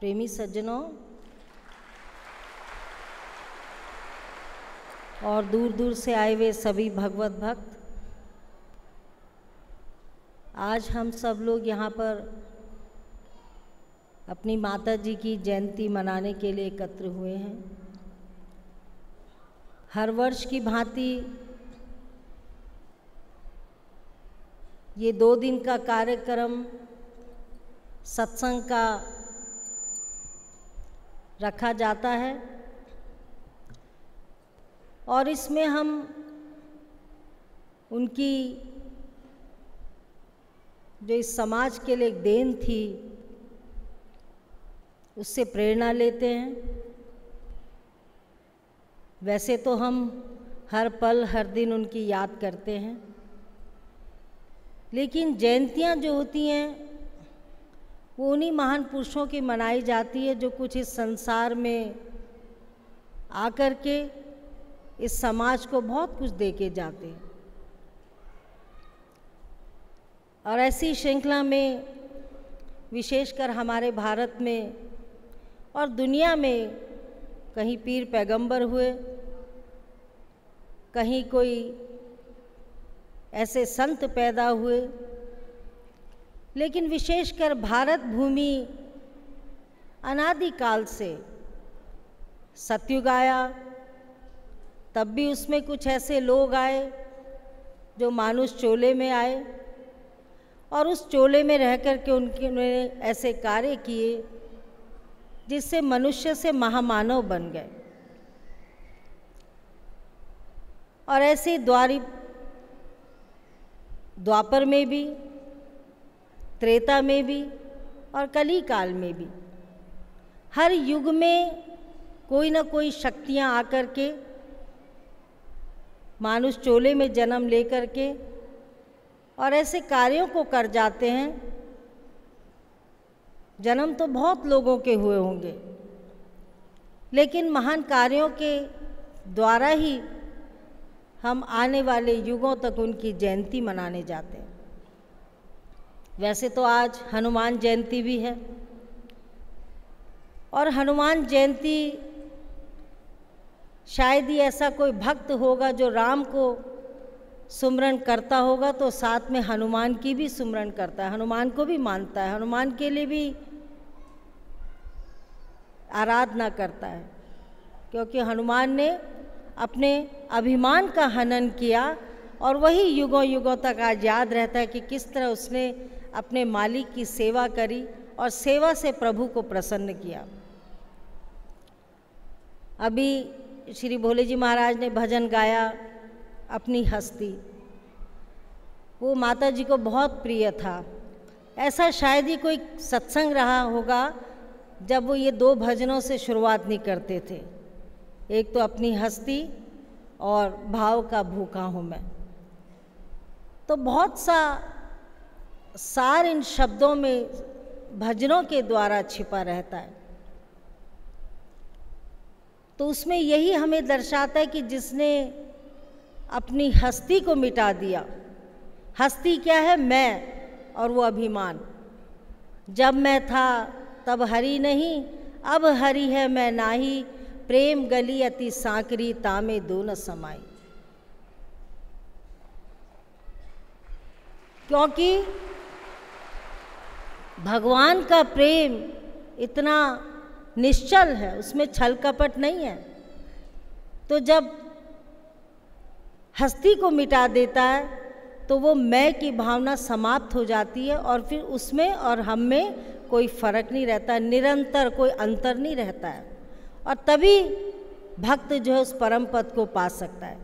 प्रेमी सज्जनों और दूर दूर से आए हुए सभी भगवत भक्त, आज हम सब लोग यहाँ पर अपनी माता जी की जयंती मनाने के लिए एकत्र हुए हैं। हर वर्ष की भांति ये 2 दिन का कार्यक्रम सत्संग का रखा जाता है और इसमें हम उनकी जो इस समाज के लिए एक देन थी उससे प्रेरणा लेते हैं। वैसे तो हम हर पल हर दिन उनकी याद करते हैं, लेकिन जयंतियाँ जो होती हैं वो उन्हीं महान पुरुषों की मनाई जाती है जो कुछ इस संसार में आकर के इस समाज को बहुत कुछ दे के जाते हैं। और ऐसी श्रृंखला में विशेषकर हमारे भारत में और दुनिया में कहीं पीर पैगंबर हुए, कहीं कोई ऐसे संत पैदा हुए, लेकिन विशेषकर भारत भूमि अनादिकाल से सतयुग आया, तब भी उसमें कुछ ऐसे लोग आए जो मानुष चोले में आए और उस चोले में रह कर के उन्होंने ऐसे कार्य किए जिससे मनुष्य से महामानव बन गए। और ऐसे द्वापर में भी, त्रेता में भी और कली काल में भी हर युग में कोई ना कोई शक्तियाँ आकर के मानुष चोले में जन्म लेकर के और ऐसे कार्यों को कर जाते हैं। जन्म तो बहुत लोगों के हुए होंगे, लेकिन महान कार्यों के द्वारा ही हम आने वाले युगों तक उनकी जयंती मनाने जाते हैं। वैसे तो आज हनुमान जयंती भी है और हनुमान जयंती शायद ही ऐसा कोई भक्त होगा जो राम को सुमरन करता होगा तो साथ में हनुमान की भी सुमरन करता है, हनुमान को भी मानता है, हनुमान के लिए भी आराधना करता है, क्योंकि हनुमान ने अपने अभिमान का हनन किया और वही युगों युगों तक आज याद रहता है कि किस तरह उसने अपने मालिक की सेवा करी और सेवा से प्रभु को प्रसन्न किया। अभी श्री भोले जी महाराज ने भजन गाया अपनी हस्ती, वो माता जी को बहुत प्रिय था। ऐसा शायद ही कोई सत्संग रहा होगा जब वो ये 2 भजनों से शुरुआत नहीं करते थे, एक तो अपनी हस्ती और भाव का भूखा हूँ मैं। तो बहुत सा सार इन शब्दों में भजनों के द्वारा छिपा रहता है। तो उसमें यही हमें दर्शाता है कि जिसने अपनी हस्ती को मिटा दिया, हस्ती क्या है? मैं और वो अभिमान। जब मैं था तब हरि नहीं, अब हरि है मैं नाही, प्रेम गली अति सांकरी तामे दो न समाई। क्योंकि भगवान का प्रेम इतना निश्चल है, उसमें छल कपट नहीं है। तो जब हस्ती को मिटा देता है तो वो मैं की भावना समाप्त हो जाती है और फिर उसमें और हम में कोई फर्क नहीं रहता, निरंतर कोई अंतर नहीं रहता है, और तभी भक्त जो है उस परम पद को पा सकता है।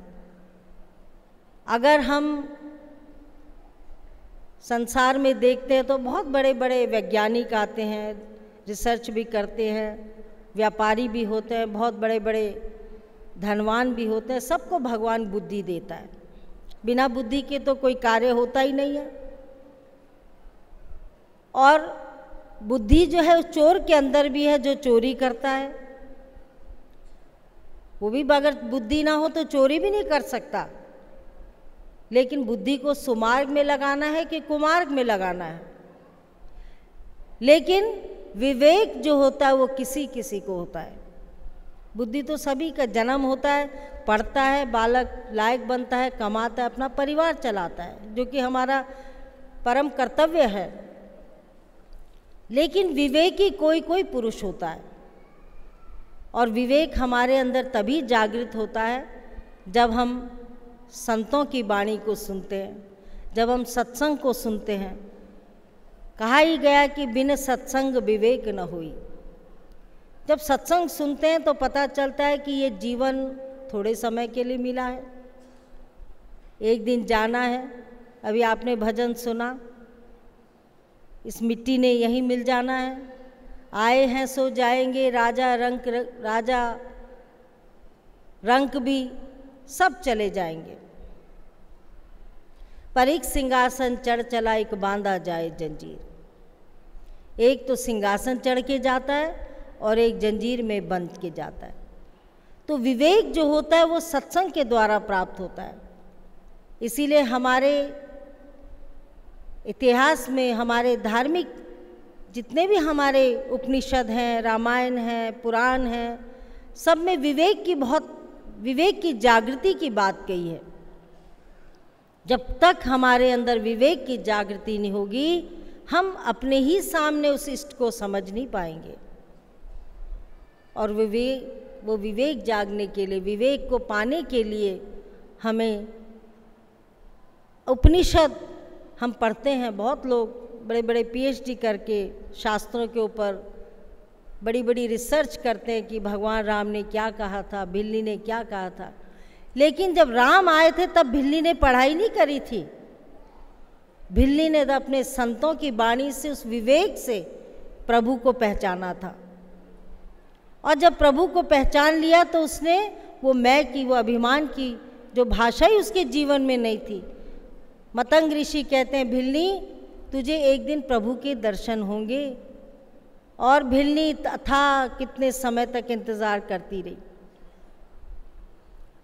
अगर हम संसार में देखते हैं तो बहुत बड़े बड़े वैज्ञानिक आते हैं, रिसर्च भी करते हैं, व्यापारी भी होते हैं, बहुत बड़े बड़े धनवान भी होते हैं, सबको भगवान बुद्धि देता है। बिना बुद्धि के तो कोई कार्य होता ही नहीं है। और बुद्धि जो है उस चोर के अंदर भी है जो चोरी करता है, वो भी अगर बुद्धि ना हो तो चोरी भी नहीं कर सकता। लेकिन बुद्धि को सुमार्ग में लगाना है कि कुमार्ग में लगाना है। लेकिन विवेक जो होता है वो किसी किसी को होता है। बुद्धि तो सभी का जन्म होता है, पढ़ता है, बालक लायक बनता है, कमाता है, अपना परिवार चलाता है, जो कि हमारा परम कर्तव्य है। लेकिन विवेकी कोई कोई पुरुष होता है, और विवेक हमारे अंदर तभी जागृत होता है जब हम संतों की वाणी को सुनते हैं, जब हम सत्संग को सुनते हैं। कहा ही गया कि बिन सत्संग विवेक न हुई। जब सत्संग सुनते हैं तो पता चलता है कि ये जीवन थोड़े समय के लिए मिला है, एक दिन जाना है। अभी आपने भजन सुना, इस मिट्टी ने यहीं मिल जाना है, आए हैं सो जाएंगे, राजा रंक भी सब चले जाएंगे। पर एक सिंहासन चढ़ चला, एक बांधा जाए जंजीर। एक तो सिंहासन चढ़ के जाता है और एक जंजीर में बंध के जाता है। तो विवेक जो होता है वो सत्संग के द्वारा प्राप्त होता है। इसीलिए हमारे इतिहास में, हमारे धार्मिक जितने भी हमारे उपनिषद हैं, रामायण हैं, पुराण हैं, सब में विवेक की जागृति की बात कही है। जब तक हमारे अंदर विवेक की जागृति नहीं होगी, हम अपने ही सामने उस इष्ट को समझ नहीं पाएंगे। और वो विवेक जागने के लिए, विवेक को पाने के लिए हमें उपनिषद हम पढ़ते हैं। बहुत लोग बड़े बड़े PhD करके शास्त्रों के ऊपर बड़ी बड़ी रिसर्च करते हैं कि भगवान राम ने क्या कहा था, भिल्ली ने क्या कहा था। लेकिन जब राम आए थे तब भिल्ली ने पढ़ाई नहीं करी थी। भिल्ली ने तो अपने संतों की वाणी से, उस विवेक से प्रभु को पहचाना था। और जब प्रभु को पहचान लिया तो उसने वो मैं की, वो अभिमान की जो भाषा ही उसके जीवन में नहीं थी। मतंग ऋषि कहते हैं, भिल्ली तुझे एक दिन प्रभु के दर्शन होंगे। और भिल्ली था कितने समय तक इंतज़ार करती रही,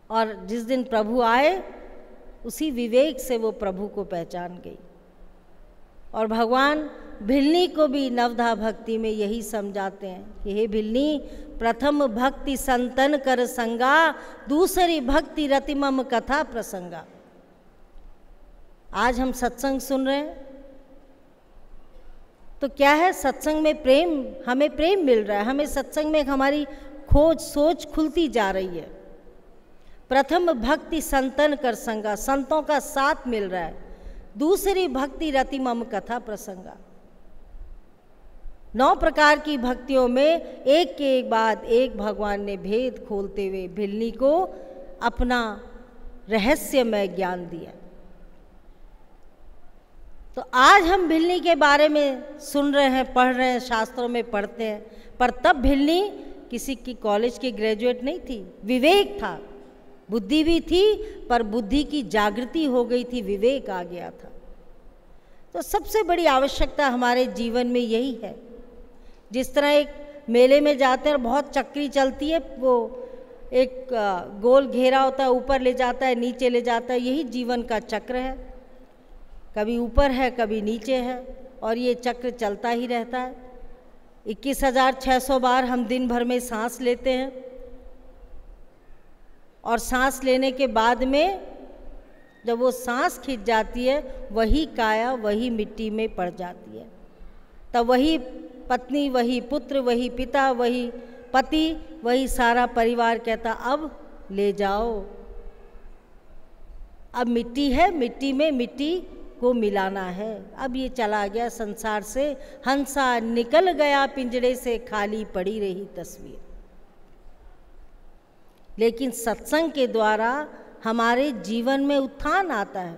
और जिस दिन प्रभु आए उसी विवेक से वो प्रभु को पहचान गई। और भगवान भिल्ली को भी नवधा भक्ति में यही समझाते हैं कि हे भिल्ली, प्रथम भक्ति संतन कर संगा, दूसरी भक्ति रति मम कथा प्रसंगा। आज हम सत्संग सुन रहे हैं तो क्या है, सत्संग में प्रेम, हमें प्रेम मिल रहा है, हमें सत्संग में हमारी खोज सोच खुलती जा रही है। प्रथम भक्ति संतन कर संगा, संतों का साथ मिल रहा है। दूसरी भक्ति रति मम कथा प्रसंगा। 9 प्रकार की भक्तियों में एक के बाद एक भगवान ने भेद खोलते हुए भिल्ली को अपना रहस्यमय ज्ञान दिया। तो आज हम भिल्ली के बारे में सुन रहे हैं, पढ़ रहे हैं, शास्त्रों में पढ़ते हैं, पर तब भिल्ली किसी की कॉलेज की ग्रेजुएट नहीं थी। विवेक था, बुद्धि भी थी, पर बुद्धि की जागृति हो गई थी, विवेक आ गया था। तो सबसे बड़ी आवश्यकता हमारे जीवन में यही है। जिस तरह एक मेले में जाते हैं और बहुत चक्री चलती है, वो एक गोल घेरा होता है, ऊपर ले जाता है, नीचे ले जाता है, यही जीवन का चक्र है। कभी ऊपर है, कभी नीचे है, और ये चक्र चलता ही रहता है। 21,600 बार हम दिन भर में सांस लेते हैं, और सांस लेने के बाद में जब वो सांस खिंच जाती है, वही काया वही मिट्टी में पड़ जाती है। तब वही पत्नी, वही पुत्र, वही पिता, वही पति, वही सारा परिवार कहता अब ले जाओ, अब मिट्टी है, मिट्टी में मिट्टी को मिलाना है। अब ये चला गया संसार से, हंसा निकल गया पिंजड़े से, खाली पड़ी रही तस्वीर। लेकिन सत्संग के द्वारा हमारे जीवन में उत्थान आता है।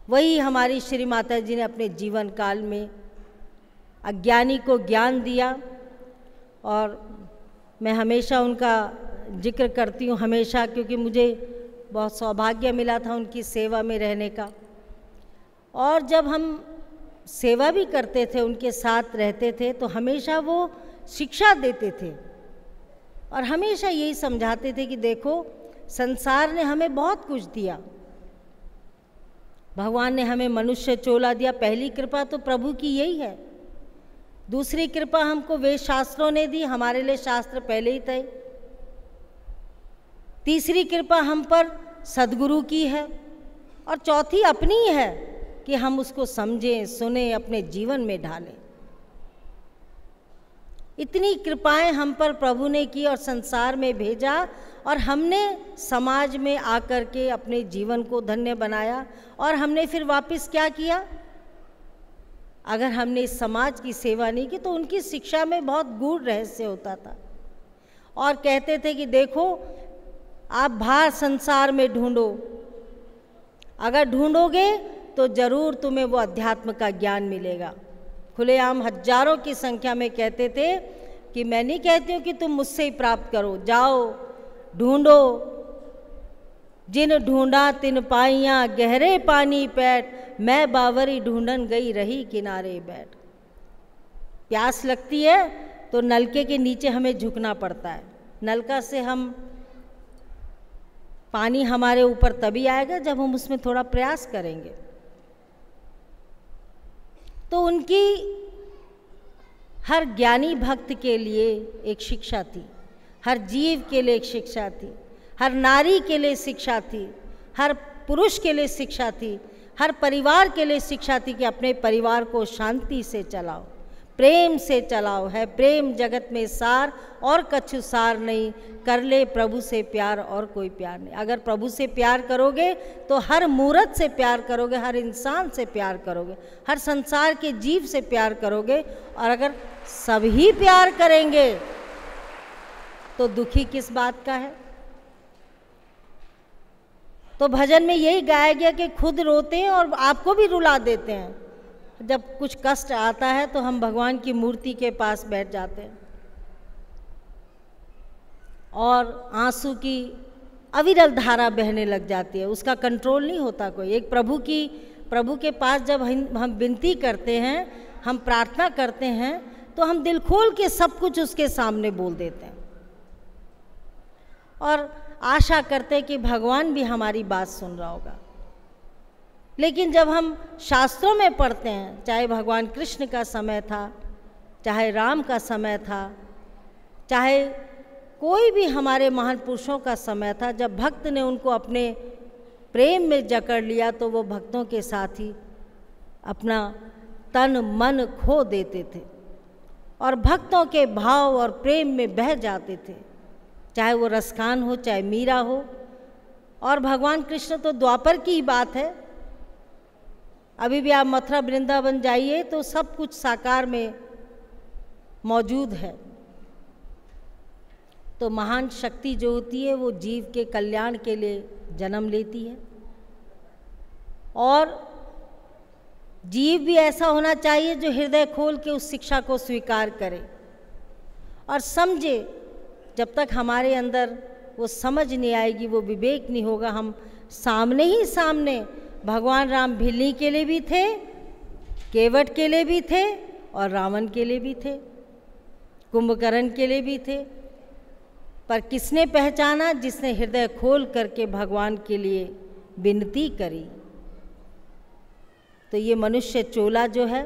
वही हमारी श्री माता जी ने अपने जीवन काल में अज्ञानी को ज्ञान दिया, और मैं हमेशा उनका जिक्र करती हूँ हमेशा, क्योंकि मुझे बहुत सौभाग्य मिला था उनकी सेवा में रहने का। और जब हम सेवा भी करते थे, उनके साथ रहते थे, तो हमेशा वो शिक्षा देते थे और हमेशा यही समझाते थे कि देखो, संसार ने हमें बहुत कुछ दिया, भगवान ने हमें मनुष्य चोला दिया, पहली कृपा तो प्रभु की यही है दूसरी कृपा हमको वेद शास्त्रों ने दी, हमारे लिए शास्त्र पहले ही थे। तीसरी कृपा हम पर सद्गुरु की है, और चौथी अपनी है कि हम उसको समझें, सुने, अपने जीवन में ढालें। इतनी कृपाएं हम पर प्रभु ने की और संसार में भेजा, और हमने समाज में आकर के अपने जीवन को धन्य बनाया। और हमने फिर वापस क्या किया? अगर हमने इस समाज की सेवा नहीं की तो उनकी शिक्षा में बहुत गूढ़ रहस्य होता था, और कहते थे कि देखो आप बाहर संसार में ढूंढो, अगर ढूंढोगे तो जरूर तुम्हें वो अध्यात्म का ज्ञान मिलेगा। खुलेआम हजारों की संख्या में कहते थे कि मैं नहीं कहती हूँ कि तुम मुझसे ही प्राप्त करो, जाओ ढूंढो, जिन ढूंढा तिन पाइयाँ गहरे पानी पैठ, मैं बावरी ढूंढन गई रही किनारे बैठ। प्यास लगती है तो नलके के नीचे हमें झुकना पड़ता है, नलका से हम पानी हमारे ऊपर तभी आएगा जब हम उसमें थोड़ा प्रयास करेंगे। तो उनकी हर ज्ञानी भक्त के लिए एक शिक्षा थी, हर जीव के लिए एक शिक्षा थी, हर नारी के लिए शिक्षा थी, हर पुरुष के लिए शिक्षा थी, हर परिवार के लिए शिक्षा थी कि अपने परिवार को शांति से चलाओ, प्रेम से चलाओ। है प्रेम जगत में सार, और कछु सार नहीं, कर ले प्रभु से प्यार और कोई प्यार नहीं। अगर प्रभु से प्यार करोगे तो हर मूर्त से प्यार करोगे, हर इंसान से प्यार करोगे, हर संसार के जीव से प्यार करोगे। और अगर सभी प्यार करेंगे तो दुखी किस बात का है? तो भजन में यही गाया गया कि खुद रोते हैं और आपको भी रुला देते हैं। जब कुछ कष्ट आता है तो हम भगवान की मूर्ति के पास बैठ जाते हैं और आंसू की अविरल धारा बहने लग जाती है, उसका कंट्रोल नहीं होता कोई। एक प्रभु के पास जब हम विनती करते हैं, हम प्रार्थना करते हैं, तो हम दिल खोल के सब कुछ उसके सामने बोल देते हैं और आशा करते हैं कि भगवान भी हमारी बात सुन रहा होगा। लेकिन जब हम शास्त्रों में पढ़ते हैं, चाहे भगवान कृष्ण का समय था, चाहे राम का समय था, चाहे कोई भी हमारे महान पुरुषों का समय था, जब भक्त ने उनको अपने प्रेम में जकड़ लिया तो वो भक्तों के साथ ही अपना तन मन खो देते थे और भक्तों के भाव और प्रेम में बह जाते थे, चाहे वो रसखान हो, चाहे मीरा हो। और भगवान कृष्ण तो द्वापर की ही बात है, अभी भी आप मथुरा वृंदावन जाइए तो सब कुछ साकार में मौजूद है। तो महान शक्ति जो होती है वो जीव के कल्याण के लिए जन्म लेती है और जीव भी ऐसा होना चाहिए जो हृदय खोल के उस शिक्षा को स्वीकार करे और समझे। जब तक हमारे अंदर वो समझ नहीं आएगी, वो विवेक नहीं होगा, हम सामने ही सामने भगवान राम भिल्ली के लिए भी थे, केवट के लिए भी थे और रावण के लिए भी थे, कुंभकर्ण के लिए भी थे। पर किसने पहचाना? जिसने हृदय खोल करके भगवान के लिए विनती करी। तो ये मनुष्य चोला जो है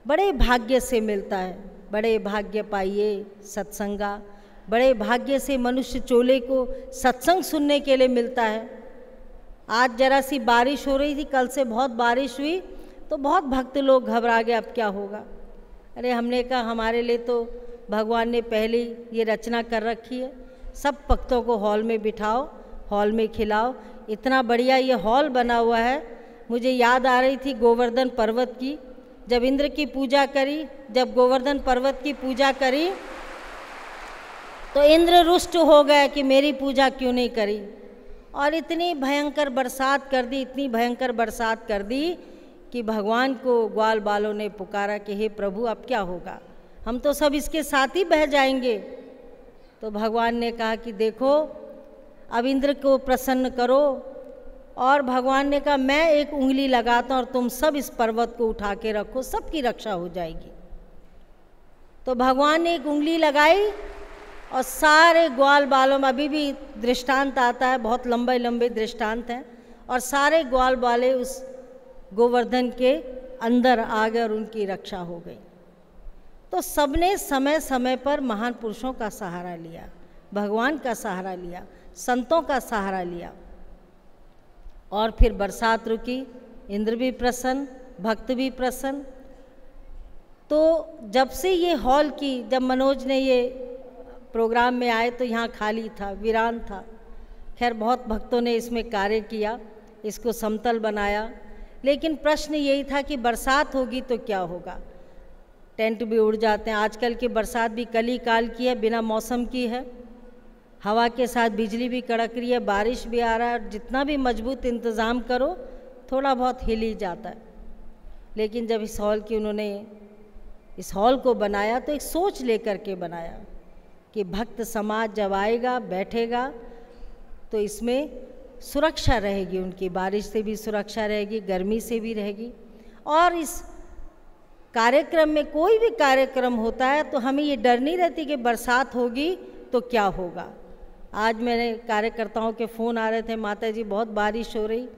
बड़े भाग्य से मिलता है, बड़े भाग्य पाइए सत्संगा। बड़े भाग्य से मनुष्य चोले को सत्संग सुनने के लिए मिलता है। आज जरा सी बारिश हो रही थी, कल से बहुत बारिश हुई तो बहुत भक्त लोग घबरा गए, अब क्या होगा। अरे हमने कहा हमारे लिए तो भगवान ने पहले ये रचना कर रखी है, सब भक्तों को हॉल में बिठाओ, हॉल में खिलाओ। इतना बढ़िया ये हॉल बना हुआ है। मुझे याद आ रही थी गोवर्धन पर्वत की, जब इंद्र की पूजा करी, जब गोवर्धन पर्वत की पूजा करी तो इंद्र रुष्ट हो गए कि मेरी पूजा क्यों नहीं करी, और इतनी भयंकर बरसात कर दी, इतनी भयंकर बरसात कर दी कि भगवान को ग्वाल बालों ने पुकारा कि हे प्रभु अब क्या होगा, हम तो सब इसके साथ ही बह जाएंगे। तो भगवान ने कहा कि देखो अब इंद्र को प्रसन्न करो, और भगवान ने कहा मैं एक उंगली लगाता हूँ और तुम सब इस पर्वत को उठा के रखो, सबकी रक्षा हो जाएगी। तो भगवान ने एक उंगली लगाई और सारे ग्वाल बालों में, अभी भी दृष्टांत आता है, बहुत लंबे लंबे दृष्टांत हैं, और सारे ग्वाल बाले उस गोवर्धन के अंदर आ गए और उनकी रक्षा हो गई। तो सबने समय समय पर महान पुरुषों का सहारा लिया, भगवान का सहारा लिया, संतों का सहारा लिया। और फिर बरसात रुकी, इंद्र भी प्रसन्न, भक्त भी प्रसन्न। तो जब से ये हॉल की, जब मनोज ने ये प्रोग्राम में आए तो यहाँ खाली था, वीरान था। खैर बहुत भक्तों ने इसमें कार्य किया, इसको समतल बनाया, लेकिन प्रश्न यही था कि बरसात होगी तो क्या होगा। टेंट भी उड़ जाते हैं। आजकल की बरसात भी कली काल की है, बिना मौसम की है, हवा के साथ बिजली भी कड़क रही है, बारिश भी आ रहा है। जितना भी मजबूत इंतज़ाम करो थोड़ा बहुत हिल ही जाता है। लेकिन जब इस हॉल की उन्होंने इस हॉल को बनाया तो एक सोच लेकर के बनाया कि भक्त समाज जब आएगा बैठेगा तो इसमें सुरक्षा रहेगी, उनकी बारिश से भी सुरक्षा रहेगी, गर्मी से भी रहेगी। और इस कार्यक्रम में, कोई भी कार्यक्रम होता है तो हमें ये डर नहीं रहती कि बरसात होगी तो क्या होगा। आज मेरे कार्यकर्ताओं के फ़ोन आ रहे थे, माता जी बहुत बारिश हो रही।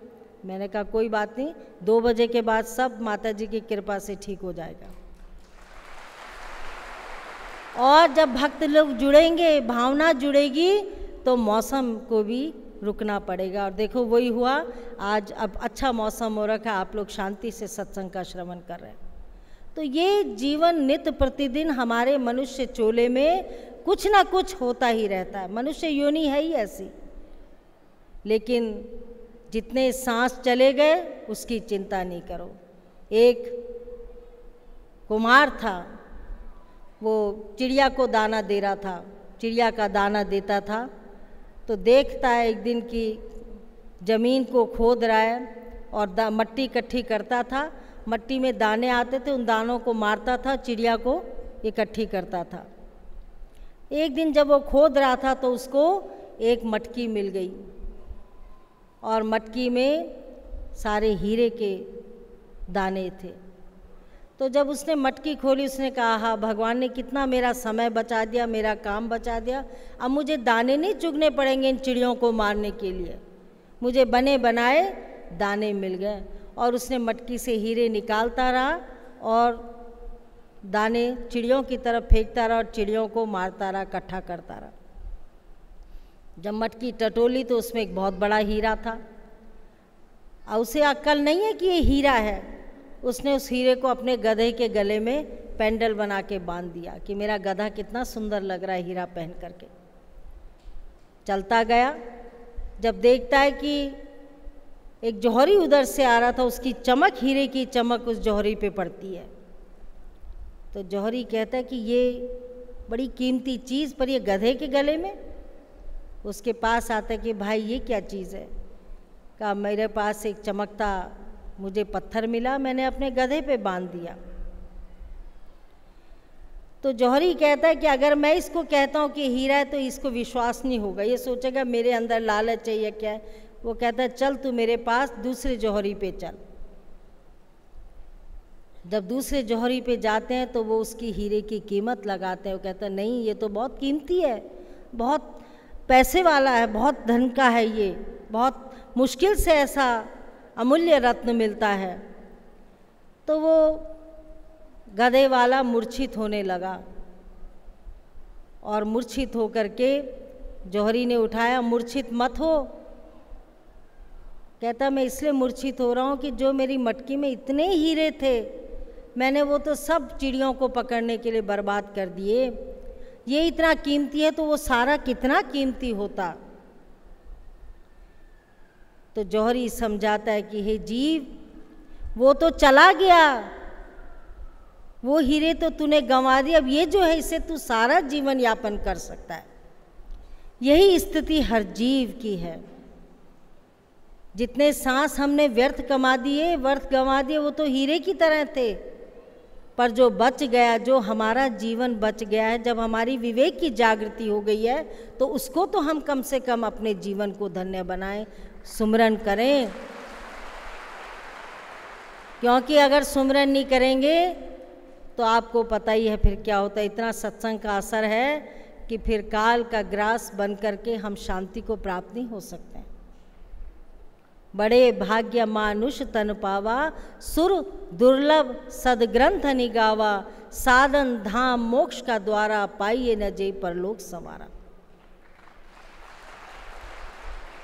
मैंने कहा कोई बात नहीं, 2 बजे के बाद सब माता जी की कृपा से ठीक हो जाएगा। और जब भक्त लोग जुड़ेंगे, भावना जुड़ेगी, तो मौसम को भी रुकना पड़ेगा। और देखो वही हुआ। आज अब अच्छा मौसम हो रखा है, आप लोग शांति से सत्संग का श्रवण कर रहे हैं। तो ये जीवन नित्य प्रतिदिन हमारे मनुष्य चोले में कुछ ना कुछ होता ही रहता है। मनुष्य योनि है ही ऐसी। लेकिन जितने सांस चले गए उसकी चिंता नहीं करो। एक कुम्हार था, वो चिड़िया को दाना दे रहा था, चिड़िया का दाना देता था। तो देखता है एक दिन की ज़मीन को खोद रहा है और मट्टी इकट्ठी करता था। मट्टी में दाने आते थे, उन दानों को मारता था, चिड़िया को इकट्ठी करता था। एक दिन जब वो खोद रहा था तो उसको एक मटकी मिल गई और मटकी में सारे हीरे के दाने थे। तो जब उसने मटकी खोली उसने कहा, हाँ भगवान ने कितना मेरा समय बचा दिया, मेरा काम बचा दिया। अब मुझे दाने नहीं चुगने पड़ेंगे इन चिड़ियों को मारने के लिए, मुझे बने बनाए दाने मिल गए। और उसने मटकी से हीरे निकालता रहा और दाने चिड़ियों की तरफ फेंकता रहा और चिड़ियों को मारता रहा, इकट्ठा करता रहा। जब मटकी टटोली तो उसमें एक बहुत बड़ा हीरा था। और उसे अक्ल नहीं है कि ये हीरा है। उसने उस हीरे को अपने गधे के गले में पेंडल बना के बांध दिया कि मेरा गधा कितना सुंदर लग रहा है हीरा पहन करके। चलता गया, जब देखता है कि एक जौहरी उधर से आ रहा था, उसकी चमक, हीरे की चमक उस जौहरी पे पड़ती है। तो जौहरी कहता है कि ये बड़ी कीमती चीज़ पर ये गधे के गले में। उसके पास आता है कि भाई ये क्या चीज़ है। कहा मेरे पास एक चमकता मुझे पत्थर मिला, मैंने अपने गधे पे बांध दिया। तो जौहरी कहता है कि अगर मैं इसको कहता हूँ कि हीरा है तो इसको विश्वास नहीं होगा, ये सोचेगा मेरे अंदर लालच है या क्या है। वो कहता है चल तू मेरे पास दूसरे जौहरी पे चल। जब दूसरे जौहरी पे जाते हैं तो वो उसकी हीरे की कीमत लगाते हैं। वो कहता है नहीं ये तो बहुत कीमती है, बहुत पैसे वाला है, बहुत धन का है, ये बहुत मुश्किल से ऐसा अमूल्य रत्न मिलता है। तो वो गधे वाला मूर्छित होने लगा और मूर्छित होकर के जौहरी ने उठाया, मूर्छित मत हो। कहता मैं इसलिए मूर्छित हो रहा हूँ कि जो मेरी मटकी में इतने हीरे थे मैंने वो तो सब चिड़ियों को पकड़ने के लिए बर्बाद कर दिए। ये इतना कीमती है तो वो सारा कितना कीमती होता। तो जौहरी समझाता है कि हे जीव, वो तो चला गया, वो हीरे तो तूने गंवा दिए, अब ये जो है इससे तू सारा जीवन यापन कर सकता है। यही स्थिति हर जीव की है। जितने सांस हमने व्यर्थ गंवा दिए, वो तो हीरे की तरह थे। पर जो बच गया, जो हमारा जीवन बच गया है, जब हमारी विवेक की जागृति हो गई है तो उसको तो हम कम से कम अपने जीवन को धन्य बनाएं, सुमरन करें। क्योंकि अगर सुमरन नहीं करेंगे तो आपको पता ही है फिर क्या होता है। इतना सत्संग का असर है कि फिर काल का ग्रास बन करके हम शांति को प्राप्त नहीं हो सकते। बड़े भाग्य मानुष तन पावा, सुर दुर्लभ सदग्रंथ निगावा, साधन धाम मोक्ष का द्वारा, पाइए न जे परलोक संवारा।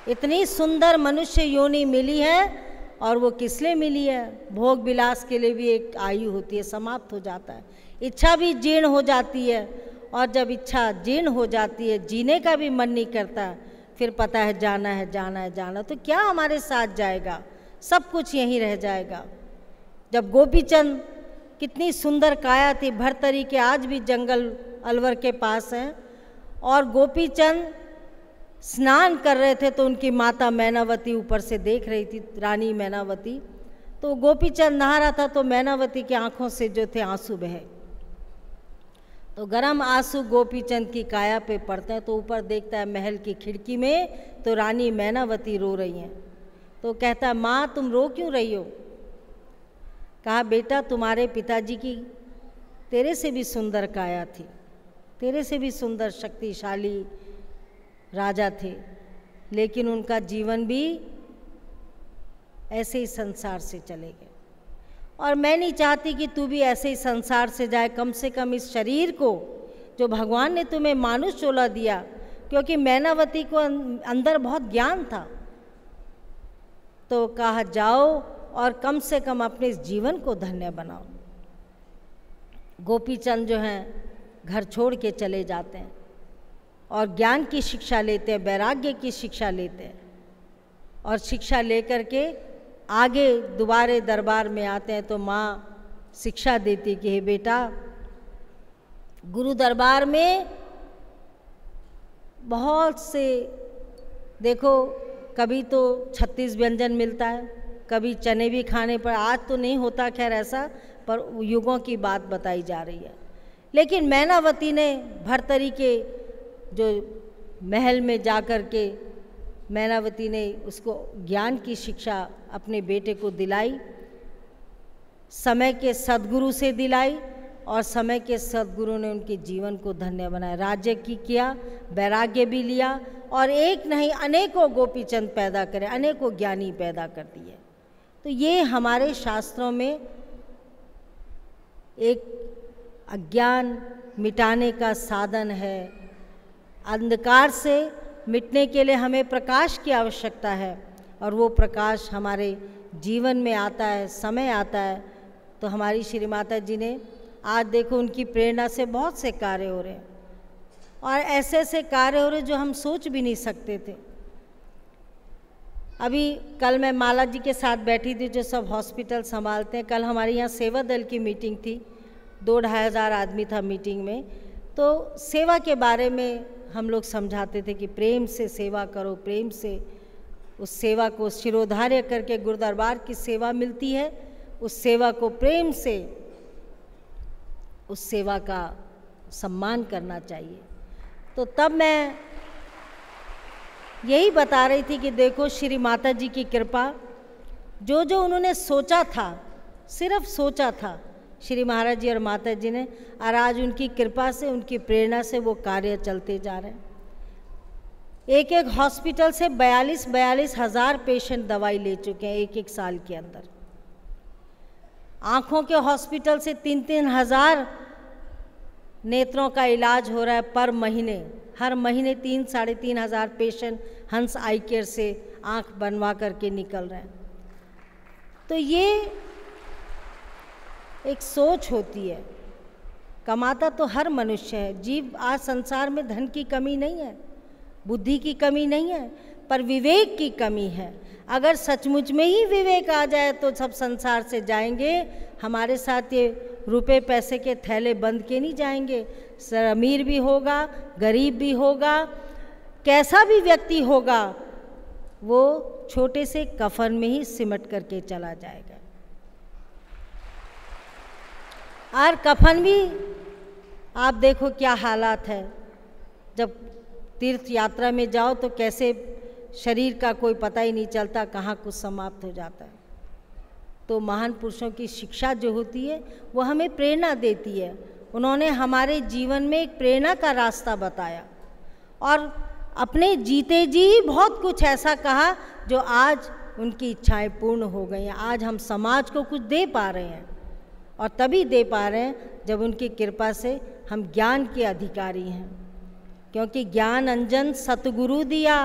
इतनी सुंदर मनुष्य योनि मिली है, और वो किस लिए मिली है? भोग विलास के लिए भी एक आयु होती है, समाप्त हो जाता है, इच्छा भी जीर्ण हो जाती है, और जब इच्छा जीर्ण हो जाती है, जीने का भी मन नहीं करता, फिर पता है जाना है जाना है जाना, तो क्या हमारे साथ जाएगा? सब कुछ यहीं रह जाएगा। जब गोपीचंद, कितनी सुंदर काया थी, भरतरी के आज भी जंगल अलवर के पास हैं, और गोपीचंद स्नान कर रहे थे तो उनकी माता मैनावती ऊपर से देख रही थी, रानी मैनावती। तो गोपीचंद नहा रहा था तो मैनावती की आंखों से जो थे आंसू बहे, तो गर्म आंसू गोपीचंद की काया पे पड़ते हैं, तो ऊपर देखता है महल की खिड़की में तो रानी मैनावती रो रही हैं। तो कहता है, माँ तुम रो क्यों रही हो? कहा, बेटा तुम्हारे पिताजी की तेरे से भी सुंदर काया थी, तेरे से भी सुंदर शक्तिशाली राजा थे, लेकिन उनका जीवन भी ऐसे ही संसार से चले गए, और मैं नहीं चाहती कि तू भी ऐसे ही संसार से जाए। कम से कम इस शरीर को जो भगवान ने तुम्हें मानुष चोला दिया, क्योंकि मैनावती को अंदर बहुत ज्ञान था, तो कहा जाओ और कम से कम अपने इस जीवन को धन्य बनाओ। गोपीचंद जो हैं घर छोड़ के चले जाते हैं और ज्ञान की शिक्षा लेते हैं, वैराग्य की शिक्षा लेते हैं, और शिक्षा लेकर के आगे दोबारे दरबार में आते हैं। तो माँ शिक्षा देती कि हे बेटा, गुरु दरबार में बहुत से, देखो कभी तो 36 व्यंजन मिलता है, कभी चने भी खाने पर, आज तो नहीं होता खैर ऐसा, पर युगों की बात बताई जा रही है। लेकिन मैनावती ने भरतरी के जो महल में जाकर के मैनावती ने उसको ज्ञान की शिक्षा अपने बेटे को दिलाई, समय के सद्गुरु से दिलाई, और समय के सद्गुरु ने उनके जीवन को धन्य बनाया। राज्य की किया, वैराग्य भी लिया, और एक नहीं अनेकों गोपीचंद पैदा करे, अनेकों ज्ञानी पैदा कर दिए। तो ये हमारे शास्त्रों में एक अज्ञान मिटाने का साधन है। अंधकार से मिटने के लिए हमें प्रकाश की आवश्यकता है, और वो प्रकाश हमारे जीवन में आता है, समय आता है। तो हमारी श्री माता जी ने आज देखो, उनकी प्रेरणा से बहुत से कार्य हो रहे हैं, और ऐसे ऐसे कार्य हो रहे जो हम सोच भी नहीं सकते थे। अभी कल मैं माला जी के साथ बैठी थी, जो सब हॉस्पिटल संभालते हैं। कल हमारे यहाँ सेवा दल की मीटिंग थी, 2-2.5 हज़ार आदमी था मीटिंग में। तो सेवा के बारे में हम लोग समझाते थे कि प्रेम से सेवा करो, प्रेम से उस सेवा को शिरोधार्य करके गुरुदरबार की सेवा मिलती है, उस सेवा को प्रेम से, उस सेवा का सम्मान करना चाहिए। तो तब मैं यही बता रही थी कि देखो श्री माता जी की कृपा, जो जो उन्होंने सोचा था, सिर्फ सोचा था श्री महाराज जी और माता जी ने, और आज उनकी कृपा से, उनकी प्रेरणा से वो कार्य चलते जा रहे हैं। एक एक हॉस्पिटल से 42-42 हज़ार पेशेंट दवाई ले चुके हैं एक साल के अंदर। आँखों के हॉस्पिटल से 3-3 हज़ार नेत्रों का इलाज हो रहा है पर महीने। हर महीने 3-3.5 हज़ार पेशेंट हंस आई केयर से आँख बनवा करके निकल रहे हैं। तो ये एक सोच होती है। कमाता तो हर मनुष्य है, जीव आज संसार में धन की कमी नहीं है, बुद्धि की कमी नहीं है, पर विवेक की कमी है। अगर सचमुच में ही विवेक आ जाए तो सब संसार से जाएंगे। हमारे साथ ये रुपए पैसे के थैले बंद के नहीं जाएंगे। अमीर भी होगा, गरीब भी होगा, कैसा भी व्यक्ति होगा, वो छोटे से कफन में ही सिमट करके चला जाएगा। और कफन भी आप देखो क्या हालात है। जब तीर्थ यात्रा में जाओ तो कैसे शरीर का कोई पता ही नहीं चलता, कहाँ कुछ समाप्त हो जाता है। तो महान पुरुषों की शिक्षा जो होती है वो हमें प्रेरणा देती है। उन्होंने हमारे जीवन में एक प्रेरणा का रास्ता बताया, और अपने जीते जी बहुत कुछ ऐसा कहा जो आज उनकी इच्छाएं पूर्ण हो गई हैं। आज हम समाज को कुछ दे पा रहे हैं, और तभी दे पा रहे हैं जब उनकी कृपा से हम ज्ञान के अधिकारी हैं। क्योंकि ज्ञान अंजन सतगुरु दिया,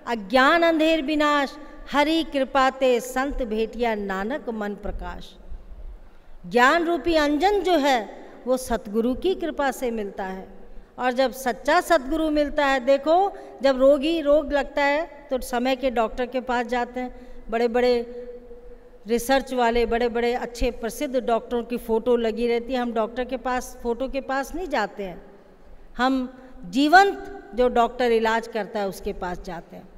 अज्ञान अंधेर विनाश, हरि कृपा ते संत भेटिया, नानक मन प्रकाश। ज्ञान रूपी अंजन जो है वो सतगुरु की कृपा से मिलता है, और जब सच्चा सतगुरु मिलता है, देखो जब रोग लगता है तो समय के डॉक्टर के पास जाते हैं, बड़े बड़े रिसर्च वाले, बड़े बड़े अच्छे प्रसिद्ध डॉक्टरों की फ़ोटो लगी रहती है। हम डॉक्टर के पास फ़ोटो के पास नहीं जाते हैं, हम जीवंत जो डॉक्टर इलाज करता है उसके पास जाते हैं।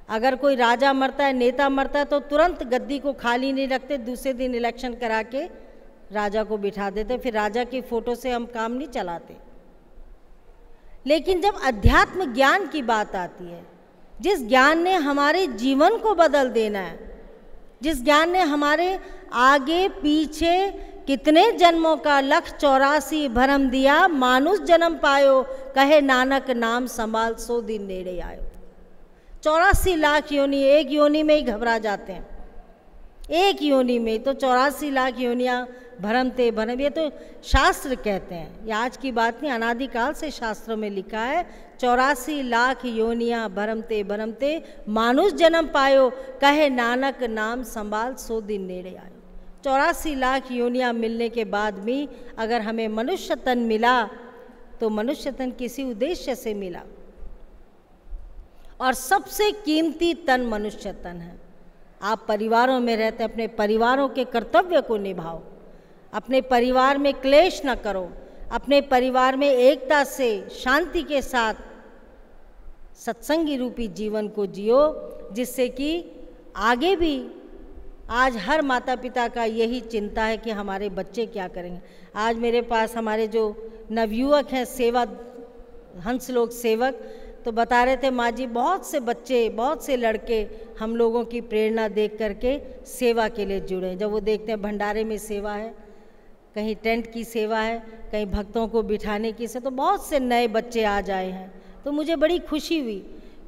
अगर कोई राजा मरता है, नेता मरता है, तो तुरंत गद्दी को खाली नहीं रखते, दूसरे दिन इलेक्शन करा के राजा को बिठा देते, फिर राजा की फ़ोटो से हम काम नहीं चलाते। लेकिन जब अध्यात्म ज्ञान की बात आती है, जिस ज्ञान ने हमारे जीवन को बदल देना है, जिस ज्ञान ने हमारे आगे पीछे कितने जन्मों का 184 भरम दिया, मानुष जन्म पायो, कहे नानक नाम संभाल, 100 दिन नेड़े आयो। 84 लाख योनि, एक योनि में ही घबरा जाते हैं, एक योनि में तो 84 लाख योनियाँ भरमते भरम, ये तो शास्त्र कहते हैं, ये आज की बात नहीं, अनादिकाल से शास्त्रों में लिखा है। 84 लाख योनियाँ भरमते भरमते, मानुष जन्म पायो, कहे नानक नाम संभाल, 100 दिन नेड़े आयो। 84 लाख योनियाँ मिलने के बाद भी अगर हमें मनुष्य तन मिला तो मनुष्य तन किसी उद्देश्य से मिला, और सबसे कीमती तन मनुष्य तन है। आप परिवारों में रहते, अपने परिवारों के कर्तव्य को निभाओ, अपने परिवार में क्लेश न करो, अपने परिवार में एकता से शांति के साथ सत्संगी रूपी जीवन को जियो, जिससे कि आगे भी, आज हर माता पिता का यही चिंता है कि हमारे बच्चे क्या करेंगे। आज मेरे पास हमारे जो नवयुवक हैं, सेवा हंस लोक सेवक, तो बता रहे थे, माँ जी बहुत से बच्चे, बहुत से लड़के हम लोगों की प्रेरणा देख करके सेवा के लिए जुड़े। जब वो देखते हैं भंडारे में सेवा है, कहीं टेंट की सेवा है, कहीं भक्तों को बिठाने की से, तो बहुत से नए बच्चे आ जाए हैं, तो मुझे बड़ी खुशी हुई।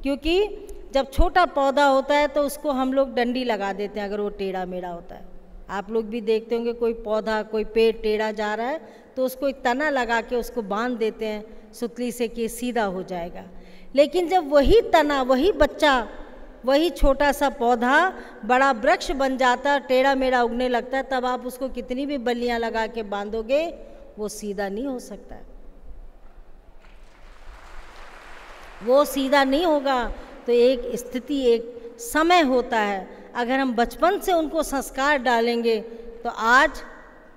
क्योंकि जब छोटा पौधा होता है तो उसको हम लोग डंडी लगा देते हैं अगर वो टेढ़ा मेढ़ा होता है। आप लोग भी देखते होंगे, कोई पौधा, कोई पेड़ टेढ़ा जा रहा है तो उसको एक तना लगा के उसको बांध देते हैं सुतली से कि सीधा हो जाएगा। लेकिन जब वही तना, वही बच्चा, वही छोटा सा पौधा बड़ा वृक्ष बन जाता है, टेढ़ा मेढ़ा उगने लगता है, तब आप उसको कितनी भी बल्लियां लगा के बांधोगे वो सीधा नहीं हो सकता, वो सीधा नहीं होगा। तो एक स्थिति, एक समय होता है, अगर हम बचपन से उनको संस्कार डालेंगे तो आज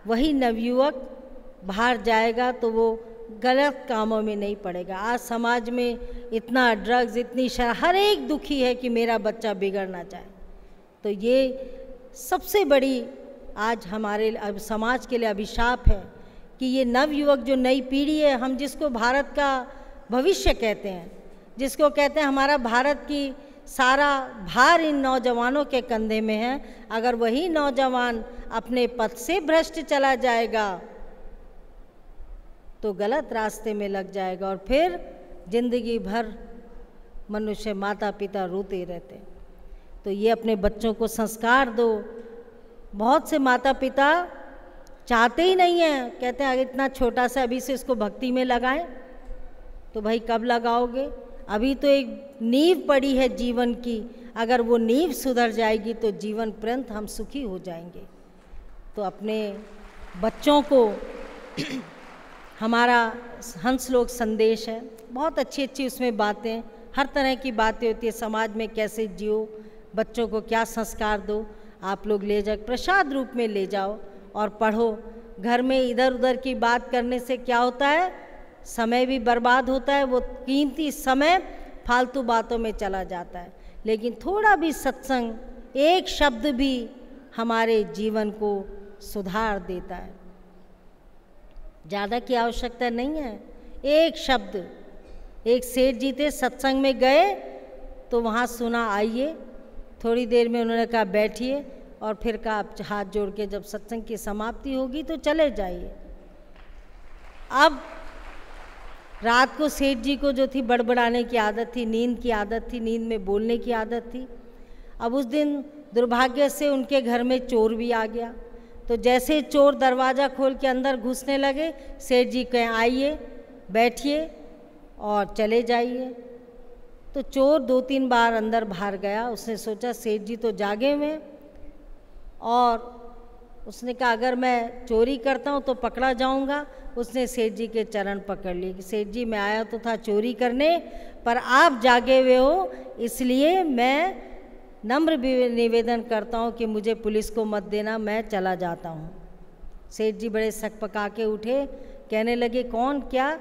वही नवयुवक बाहर जाएगा तो वो गलत कामों में नहीं पड़ेगा। आज समाज में इतना ड्रग्स, इतनी शराब, हर एक दुखी है कि मेरा बच्चा बिगड़ना चाहे। तो ये सबसे बड़ी आज हमारे समाज के लिए अभिशाप है कि ये नवयुवक जो नई पीढ़ी है, हम जिसको भारत का भविष्य कहते हैं, जिसको कहते हैं हमारा भारत की सारा भार इन नौजवानों के कंधे में है, अगर वही नौजवान अपने पथ से भ्रष्ट चला जाएगा तो गलत रास्ते में लग जाएगा, और फिर जिंदगी भर मनुष्य, माता पिता रोते रहते। तो ये अपने बच्चों को संस्कार दो। बहुत से माता पिता चाहते ही नहीं हैं, कहते हैं अगर इतना छोटा सा अभी से इसको भक्ति में लगाएं, तो भाई कब लगाओगे? अभी तो एक नींव पड़ी है जीवन की, अगर वो नींव सुधर जाएगी तो जीवन पर्यंत हम सुखी हो जाएंगे। तो अपने बच्चों को हमारा हंस लोक संदेश है, बहुत अच्छी अच्छी उसमें बातें, हर तरह की बातें होती है, समाज में कैसे जियो, बच्चों को क्या संस्कार दो, आप लोग ले जाओ, प्रसाद रूप में ले जाओ और पढ़ो। घर में इधर उधर की बात करने से क्या होता है, समय भी बर्बाद होता है, वो कीमती समय फालतू बातों में चला जाता है। लेकिन थोड़ा भी सत्संग, एक शब्द भी हमारे जीवन को सुधार देता है। ज़्यादा की आवश्यकता नहीं है, एक शब्द। एक सेठ जी थे, सत्संग में गए तो वहाँ सुना आइए, थोड़ी देर में उन्होंने कहा बैठिए, और फिर कहा आप हाथ जोड़ के जब सत्संग की समाप्ति होगी तो चले जाइए। अब रात को सेठ जी को जो थी बड़बड़ाने की आदत थी, नींद की आदत थी, नींद में बोलने की आदत थी। अब उस दिन दुर्भाग्य से उनके घर में चोर भी आ गया। तो जैसे चोर दरवाज़ा खोल के अंदर घुसने लगे, सेठ जी कहें आइए, बैठिए और चले जाइए। तो चोर 2-3 बार अंदर बाहर गया। उसने सोचा सेठ जी तो जागे हुए हैं, और उसने कहा अगर मैं चोरी करता हूँ तो पकड़ा जाऊँगा। उसने सेठ जी के चरण पकड़ लिए कि सेठ जी मैं आया तो था चोरी करने, पर आप जागे हुए हो, इसलिए मैं नम्र निवेदन करता हूँ कि मुझे पुलिस को मत देना, मैं चला जाता हूँ। सेठ जी बड़े सकपका के उठे, कहने लगे कौन, क्या?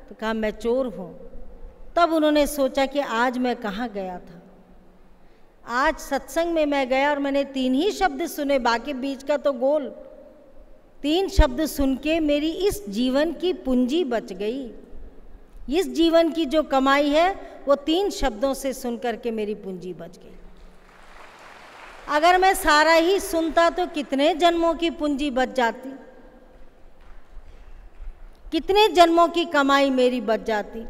तो कहा मैं चोर हूँ। तब उन्होंने सोचा कि आज मैं कहाँ गया था। आज सत्संग में मैं गया और मैंने 3 ही शब्द सुने, बाकी बीच का तो गोल। 3 शब्द सुन के मेरी इस जीवन की पूंजी बच गई। इस जीवन की जो कमाई है वो 3 शब्दों से सुन करके मेरी पूंजी बच गई। अगर मैं सारा ही सुनता तो कितने जन्मों की पूंजी बच जाती, कितने जन्मों की कमाई मेरी बच जाती।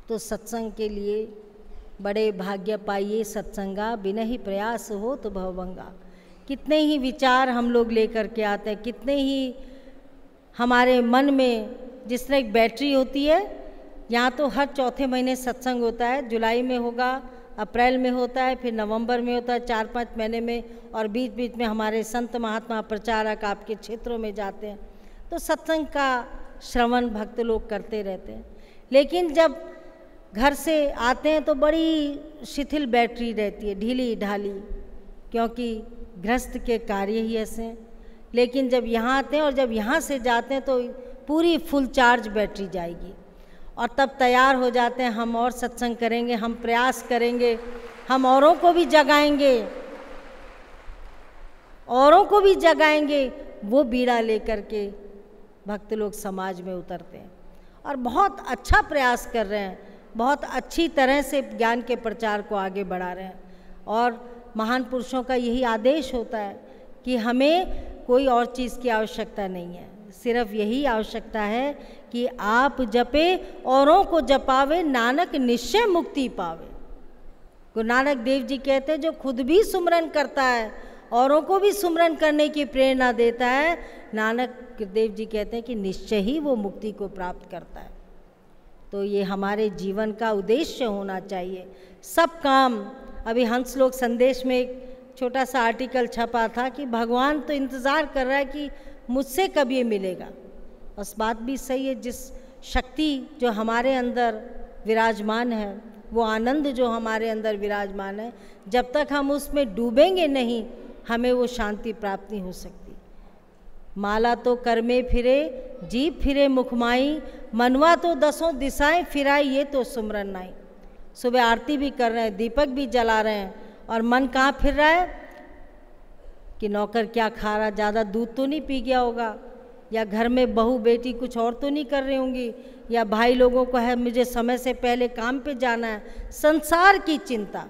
तो सत्संग के लिए बड़े भाग्य पाइए सत्संगा, बिना ही प्रयास हो तो भवभंगा। कितने ही विचार हम लोग लेकर के आते हैं, कितने ही हमारे मन में, जिस तरह एक बैटरी होती है, यहाँ तो हर चौथे महीने सत्संग होता है। जुलाई में होगा, अप्रैल में होता है, फिर नवंबर में होता है, 4-5 महीने में, और बीच बीच में हमारे संत महात्मा प्रचारक आपके क्षेत्रों में जाते हैं। तो सत्संग का श्रवण भक्त लोग करते रहते हैं। लेकिन जब घर से आते हैं तो बड़ी शिथिल बैटरी रहती है, ढीली ढाली, क्योंकि गृहस्थ के कार्य ही ऐसे हैं। लेकिन जब यहाँ आते हैं और जब यहाँ से जाते हैं तो पूरी फुल चार्ज बैटरी जाएगी, और तब तैयार हो जाते हैं हम और सत्संग करेंगे, हम प्रयास करेंगे, हम औरों को भी जगाएंगे, औरों को भी जगाएंगे। वो बीड़ा लेकर के भक्त लोग समाज में उतरते हैं और बहुत अच्छा प्रयास कर रहे हैं, बहुत अच्छी तरह से ज्ञान के प्रचार को आगे बढ़ा रहे हैं। और महान पुरुषों का यही आदेश होता है कि हमें कोई और चीज़ की आवश्यकता नहीं है, सिर्फ यही आवश्यकता है कि आप जपे, औरों को जपावे, नानक निश्चय मुक्ति पावे। गुरु नानक देव जी कहते हैं जो खुद भी सुमरन करता है, औरों को भी सुमरन करने की प्रेरणा देता है, नानक देव जी कहते हैं कि निश्चय ही वो मुक्ति को प्राप्त करता है। तो ये हमारे जीवन का उद्देश्य होना चाहिए। सब काम, अभी हंसलोक संदेश में एक छोटा सा आर्टिकल छपा था कि भगवान तो इंतज़ार कर रहा है कि मुझसे कब ये मिलेगा। उस बात भी सही है, जिस शक्ति जो हमारे अंदर विराजमान है, वो आनंद जो हमारे अंदर विराजमान है, जब तक हम उसमें डूबेंगे नहीं, हमें वो शांति प्राप्त नहीं हो सकती। माला तो कर में फिरे, जीभ फिरे मुखमाई, मनवा तो 10 दिशाएं फिराई, ये तो सुमरन नाई। सुबह आरती भी कर रहे हैं, दीपक भी जला रहे हैं, और मन कहाँ फिर रहा है कि नौकर क्या खा रहा, ज़्यादा दूध तो नहीं पी गया होगा, या घर में बहू बेटी कुछ और तो नहीं कर रही होंगी, या भाई लोगों को है मुझे समय से पहले काम पे जाना है, संसार की चिंता।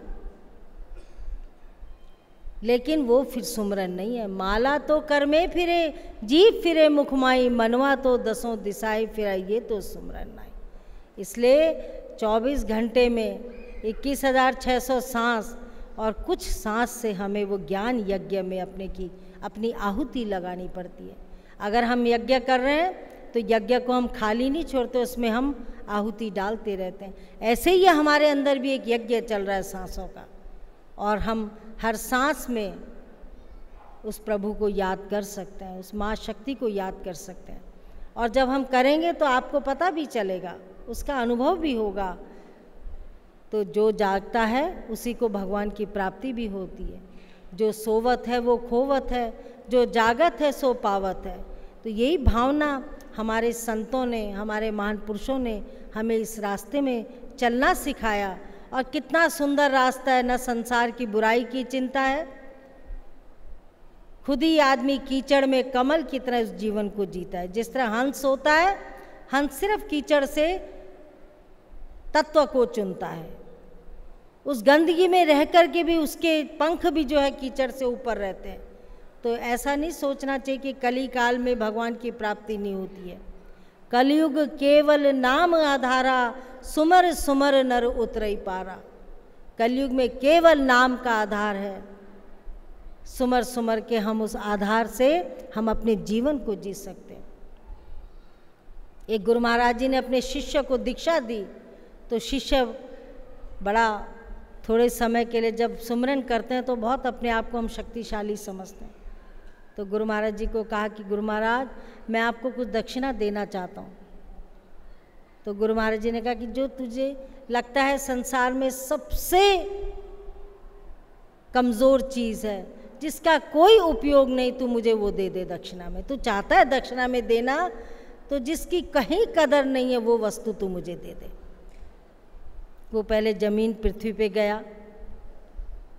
लेकिन वो फिर सुमरन नहीं है। माला तो कर में फिरे, जीभ फिरे मुखमाई, मनवा तो 10 दिशाएं फिराई, ये तो सुमरन नहीं। इसलिए 24 घंटे में 21,600 सांस, और कुछ सांस से हमें वो ज्ञान यज्ञ में अपनी आहुति लगानी पड़ती है। अगर हम यज्ञ कर रहे हैं तो यज्ञ को हम खाली नहीं छोड़ते, उसमें हम आहुति डालते रहते हैं। ऐसे ही हमारे अंदर भी एक यज्ञ चल रहा है सांसों का, और हम हर सांस में उस प्रभु को याद कर सकते हैं, उस माँ शक्ति को याद कर सकते हैं। और जब हम करेंगे तो आपको पता भी चलेगा, उसका अनुभव भी होगा। तो जो जागता है उसी को भगवान की प्राप्ति भी होती है। जो सोवत है वो खोवत है, जो जागत है सो पावत है। तो यही भावना हमारे संतों ने, हमारे महान पुरुषों ने हमें इस रास्ते में चलना सिखाया। और कितना सुंदर रास्ता है, न संसार की बुराई की चिंता है, खुद ही आदमी कीचड़ में कमल की तरह उस जीवन को जीता है। जिस तरह हंस होता है, हंस सिर्फ कीचड़ से तत्व को चुनता है, उस गंदगी में रह कर के भी उसके पंख भी जो है कीचड़ से ऊपर रहते हैं। तो ऐसा नहीं सोचना चाहिए कि कली काल में भगवान की प्राप्ति नहीं होती है। कलयुग केवल नाम आधारा, सुमर सुमर नर उतरई पारा। कलयुग में केवल नाम का आधार है। सुमर सुमर के हम उस आधार से हम अपने जीवन को जी सकते हैं। एक गुरु महाराज जी ने अपने शिष्य को दीक्षा दी, तो शिष्य बड़ा थोड़े समय के लिए जब सुमरन करते हैं तो बहुत अपने आप को हम शक्तिशाली समझते हैं। तो गुरु महाराज जी को कहा कि गुरु महाराज, मैं आपको कुछ दक्षिणा देना चाहता हूँ। तो गुरु महाराज जी ने कहा कि जो तुझे लगता है संसार में सबसे कमज़ोर चीज़ है, जिसका कोई उपयोग नहीं, तू मुझे वो दे दे दक्षिणा में। तू चाहता है दक्षिणा में देना, तो जिसकी कहीं कदर नहीं है वो वस्तु तू मुझे दे दे। वो पहले जमीन पृथ्वी पे गया।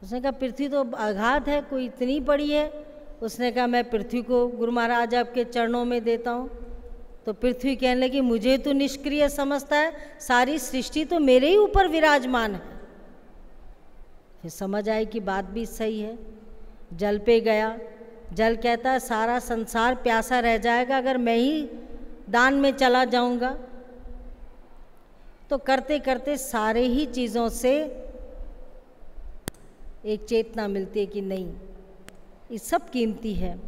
उसने कहा पृथ्वी तो आघात है, कोई इतनी बड़ी है। उसने कहा मैं पृथ्वी को गुरु महाराज आपके चरणों में देता हूँ। तो पृथ्वी कहने लगी मुझे तो निष्क्रिय समझता है, सारी सृष्टि तो मेरे ही ऊपर विराजमान है। फिर समझ आई कि बात भी सही है। जल पे गया, जल कहता है सारा संसार प्यासा रह जाएगा अगर मैं ही दान में चला जाऊंगा। तो करते करते सारे ही चीज़ों से एक चेतना मिलती है कि नहीं, ये सब कीमती है।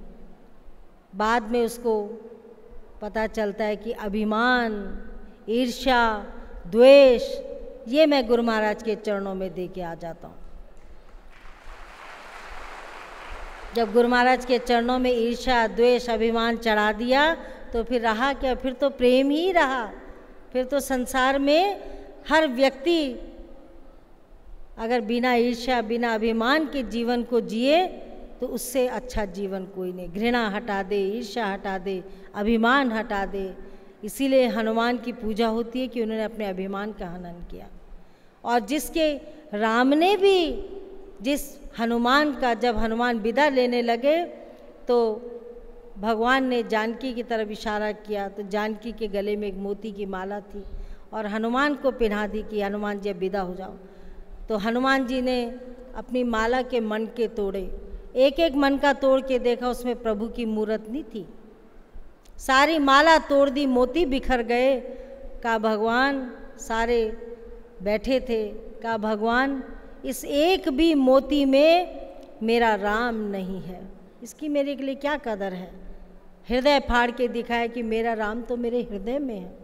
बाद में उसको पता चलता है कि अभिमान, ईर्ष्या, द्वेष, ये मैं गुरु महाराज के चरणों में दे के आ जाता हूँ। जब गुरु महाराज के चरणों में ईर्ष्या, द्वेष, अभिमान चढ़ा दिया तो फिर रहा क्या? फिर तो प्रेम ही रहा। फिर तो संसार में हर व्यक्ति अगर बिना ईर्ष्या, बिना अभिमान के जीवन को जिए तो उससे अच्छा जीवन कोई नहीं। घृणा हटा दे, ईर्ष्या हटा दे, अभिमान हटा दे। इसीलिए हनुमान की पूजा होती है कि उन्होंने अपने अभिमान का हनन किया। और जिसके राम ने भी जिस हनुमान का, जब हनुमान विदा लेने लगे तो भगवान ने जानकी की तरफ इशारा किया, तो जानकी के गले में एक मोती की माला थी और हनुमान को पहना दी कि हनुमान जी विदा हो जाओ। तो हनुमान जी ने अपनी माला के मन के तोड़े, एक एक मन का तोड़ के देखा, उसमें प्रभु की मूर्त नहीं थी। सारी माला तोड़ दी, मोती बिखर गए। कहा भगवान, सारे बैठे थे, कहा भगवान इस एक भी मोती में मेरा राम नहीं है, इसकी मेरे के लिए क्या कदर है। हृदय फाड़ के दिखाया कि मेरा राम तो मेरे हृदय में है।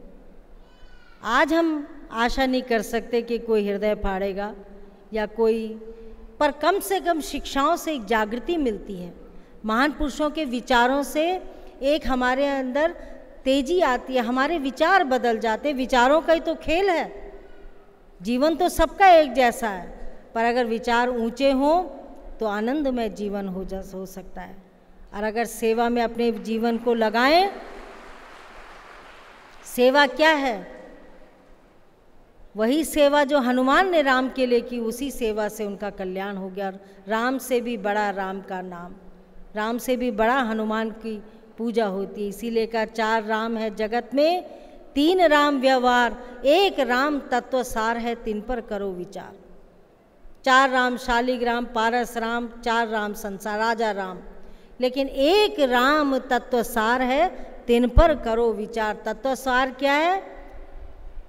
आज हम आशा नहीं कर सकते कि कोई हृदय फाड़ेगा या कोई, पर कम से कम शिक्षाओं से एक जागृति मिलती है, महान पुरुषों के विचारों से एक हमारे अंदर तेजी आती है, हमारे विचार बदल जाते। विचारों का ही तो खेल है। जीवन तो सबका एक जैसा है, पर अगर विचार ऊंचे हों तो आनंदमय जीवन हो सकता है। और अगर सेवा में अपने जीवन को लगाएं, सेवा क्या है? वही सेवा जो हनुमान ने राम के लिए की, उसी सेवा से उनका कल्याण हो गया। राम से भी बड़ा राम का नाम, राम से भी बड़ा हनुमान की पूजा होती है। इसीलिए का 4 राम है जगत में, 3 राम व्यवहार, 1 राम तत्व सार है, 3 पर करो विचार। 4 राम शालिग्राम, पारस राम, 4 राम संसार, राजा राम, लेकिन 1 राम तत्व सार है, 3 पर करो विचार। तत्व सार क्या है?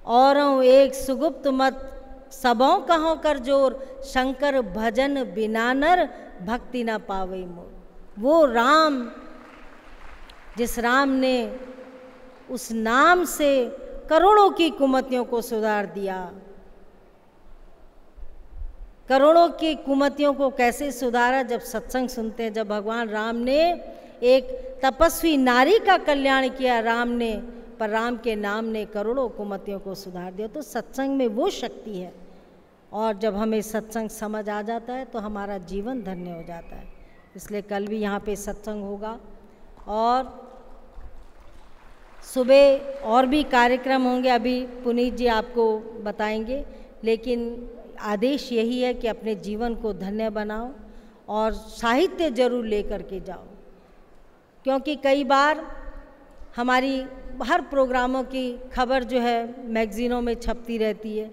औरों एक सुगुप्त मत, सबों कहो कर जोर, शंकर भजन बिना नर, भक्ति न पावे मोर। वो राम, जिस राम ने उस नाम से करोड़ों की कुमतियों को सुधार दिया। करोड़ों की कुमतियों को कैसे सुधारा? जब सत्संग सुनते हैं, जब भगवान राम ने एक तपस्वी नारी का कल्याण किया राम ने, पर राम के नाम ने करोड़ों कुमतियों को सुधार दिया। तो सत्संग में वो शक्ति है। और जब हमें सत्संग समझ आ जाता है तो हमारा जीवन धन्य हो जाता है। इसलिए कल भी यहाँ पे सत्संग होगा और सुबह और भी कार्यक्रम होंगे, अभी पुनीत जी आपको बताएंगे। लेकिन आदेश यही है कि अपने जीवन को धन्य बनाओ और साहित्य जरूर लेकर के जाओ, क्योंकि कई बार हमारी हर प्रोग्रामों की खबर जो है मैगज़ीनों में छपती रहती है।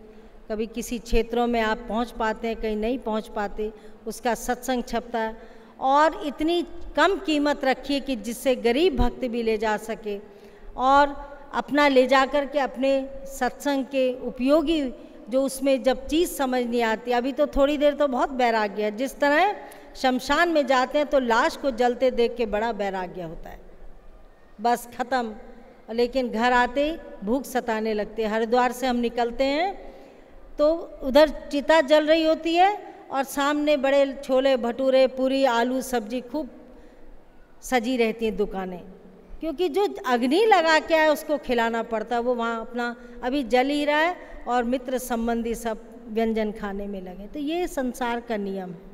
कभी किसी क्षेत्रों में आप पहुंच पाते हैं, कहीं नहीं पहुंच पाते, उसका सत्संग छपता है। और इतनी कम कीमत रखिए कि जिससे गरीब भक्त भी ले जा सके और अपना ले जा कर के अपने सत्संग के उपयोगी जो उसमें जब चीज़ समझ नहीं आती, अभी तो थोड़ी देर तो बहुत वैराग्य है, जिस तरह शमशान में जाते हैं तो लाश को जलते देख के बड़ा वैराग्य होता है, बस ख़त्म। लेकिन घर आते ही भूख सताने लगती है। हरिद्वार से हम निकलते हैं तो उधर चिता जल रही होती है और सामने बड़े छोले भटूरे पूरी आलू सब्जी खूब सजी रहती हैं दुकानें, क्योंकि जो अग्नि लगा के आए उसको खिलाना पड़ता है। वो वहाँ अपना अभी जल ही रहा है और मित्र संबंधी सब व्यंजन खाने में लगे। तो ये संसार का नियम है,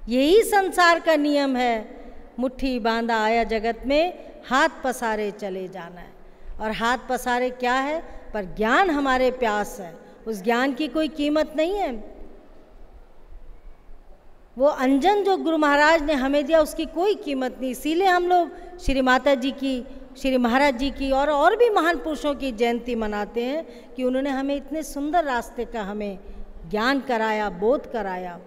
यही संसार का नियम है। मुट्ठी बांधा आया जगत में, हाथ पसारे चले जाना है। और हाथ पसारे क्या है? पर ज्ञान हमारे प्यास है, उस ज्ञान की कोई कीमत नहीं है। वो अंजन जो गुरु महाराज ने हमें दिया उसकी कोई कीमत नहीं। इसीलिए हम लोग श्री माता जी की, श्री महाराज जी की और भी महान पुरुषों की जयंती मनाते हैं कि उन्होंने हमें इतने सुंदर रास्ते का हमें ज्ञान कराया, बोध कराया।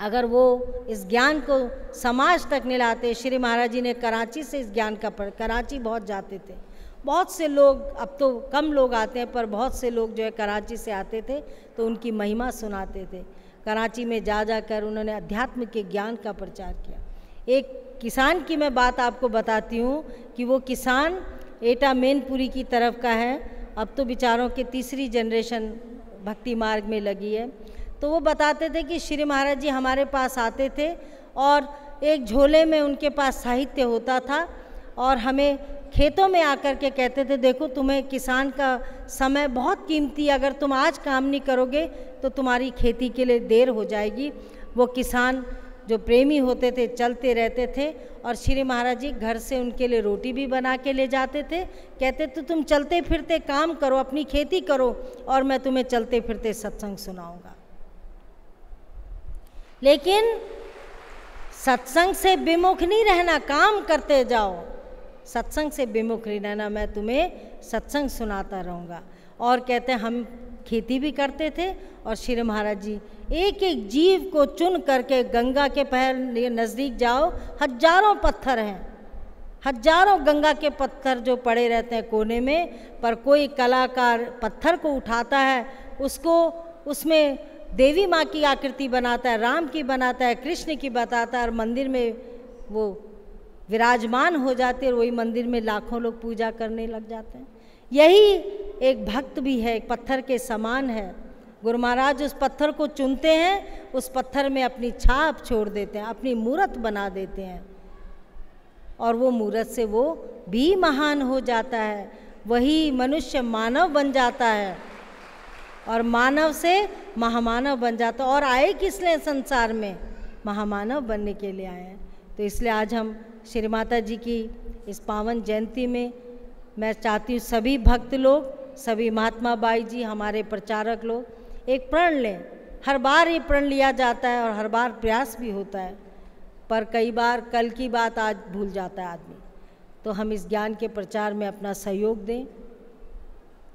अगर वो इस ज्ञान को समाज तक नहीं लाते, श्री महाराज जी ने कराची से इस ज्ञान का कराची बहुत जाते थे, बहुत से लोग, अब तो कम लोग आते हैं पर बहुत से लोग जो है कराची से आते थे तो उनकी महिमा सुनाते थे। कराची में जा कर उन्होंने अध्यात्म के ज्ञान का प्रचार किया। एक किसान की मैं बात आपको बताती हूँ कि वो किसान एटा मैनपुरी की तरफ का है, अब तो बेचारों के तीसरी जनरेशन भक्ति मार्ग में लगी है। तो वो बताते थे कि श्री महाराज जी हमारे पास आते थे और एक झोले में उनके पास साहित्य होता था और हमें खेतों में आकर के कहते थे, देखो तुम्हें किसान का समय बहुत कीमती है, अगर तुम आज काम नहीं करोगे तो तुम्हारी खेती के लिए देर हो जाएगी। वो किसान जो प्रेमी होते थे चलते रहते थे और श्री महाराज जी घर से उनके लिए रोटी भी बना के ले जाते थे। कहते तो तुम चलते फिरते काम करो, अपनी खेती करो और मैं तुम्हें चलते फिरते सत्संग सुनाऊंगा। लेकिन सत्संग से विमुख नहीं रहना, काम करते जाओ, सत्संग से विमुख नहीं रहना, मैं तुम्हें सत्संग सुनाता रहूँगा। और कहते हैं हम खेती भी करते थे और श्री महाराज जी एक एक जीव को चुन करके गंगा के पैर नज़दीक जाओ, हजारों पत्थर हैं, हजारों गंगा के पत्थर जो पड़े रहते हैं कोने में, पर कोई कलाकार पत्थर को उठाता है, उसको उसमें देवी माँ की आकृति बनाता है, राम की बनाता है, कृष्ण की बताता है और मंदिर में वो विराजमान हो जाते हैं और वही मंदिर में लाखों लोग पूजा करने लग जाते हैं। यही एक भक्त भी है, एक पत्थर के समान है। गुरु महाराज उस पत्थर को चुनते हैं, उस पत्थर में अपनी छाप छोड़ देते हैं, अपनी मूर्त बना देते हैं और वो मूर्त से वो भी महान हो जाता है। वही मनुष्य मानव बन जाता है और मानव से महामानव बन जाता है। और आए किस लिए संसार में? महामानव बनने के लिए आए हैं। तो इसलिए आज हम श्री माता जी की इस पावन जयंती में मैं चाहती हूँ सभी भक्त लोग, सभी महात्मा बाई जी, हमारे प्रचारक लोग एक प्रण लें। हर बार ये प्रण लिया जाता है और हर बार प्रयास भी होता है, पर कई बार कल की बात आज भूल जाता है आदमी। तो हम इस ज्ञान के प्रचार में अपना सहयोग दें।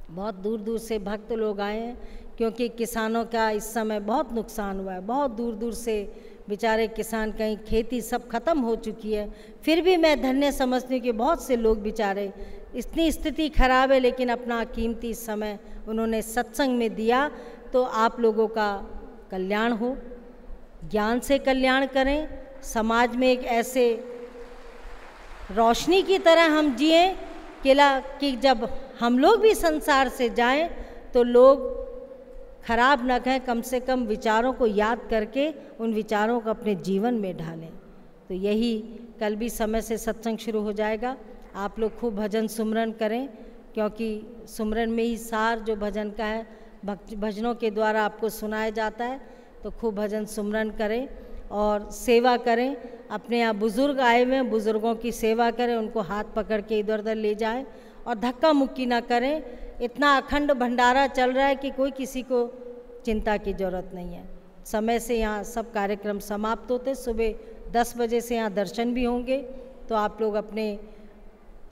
बहुत दूर दूर से भक्त लोग आए हैं क्योंकि किसानों का इस समय बहुत नुकसान हुआ है। बहुत दूर दूर से बेचारे किसान, कहीं खेती सब खत्म हो चुकी है, फिर भी मैं धन्य समझती हूँ कि बहुत से लोग बेचारे, इतनी स्थिति खराब है लेकिन अपना कीमती समय उन्होंने सत्संग में दिया। तो आप लोगों का कल्याण हो, ज्ञान से कल्याण करें, समाज में एक ऐसे रोशनी की तरह हम जिए कि जब हम लोग भी संसार से जाएं तो लोग खराब न कहें, कम से कम विचारों को याद करके उन विचारों को अपने जीवन में ढालें। तो यही कल भी समय से सत्संग शुरू हो जाएगा। आप लोग खूब भजन सुमरन करें क्योंकि सुमरन में ही सार जो भजन का है, भजनों के द्वारा आपको सुनाया जाता है। तो खूब भजन सुमरन करें और सेवा करें। अपने यहाँ बुज़ुर्ग आए हुए हैं, बुज़ुर्गों की सेवा करें, उनको हाथ पकड़ के इधर उधर ले जाएं और धक्का मुक्की ना करें। इतना अखंड भंडारा चल रहा है कि कोई किसी को चिंता की ज़रूरत नहीं है। समय से यहाँ सब कार्यक्रम समाप्त होते, सुबह 10 बजे से यहाँ दर्शन भी होंगे। तो आप लोग अपने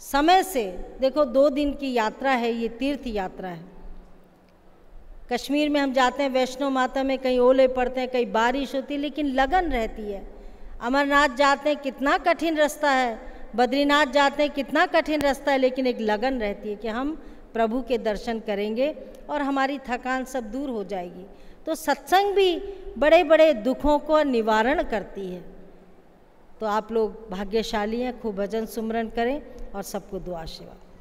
समय से, देखो 2 दिन की यात्रा है, ये तीर्थ यात्रा है। कश्मीर में हम जाते हैं, वैष्णो माता में कहीं ओले पड़ते हैं, कहीं बारिश होती है, लेकिन लगन रहती है। अमरनाथ जाते हैं, कितना कठिन रास्ता है, बद्रीनाथ जाते हैं, कितना कठिन रास्ता है, लेकिन एक लगन रहती है कि हम प्रभु के दर्शन करेंगे और हमारी थकान सब दूर हो जाएगी। तो सत्संग भी बड़े बड़े दुखों को निवारण करती है। तो आप लोग भाग्यशाली हैं, खूब भजन सुमरन करें और सबको दुआ आशीर्वाद।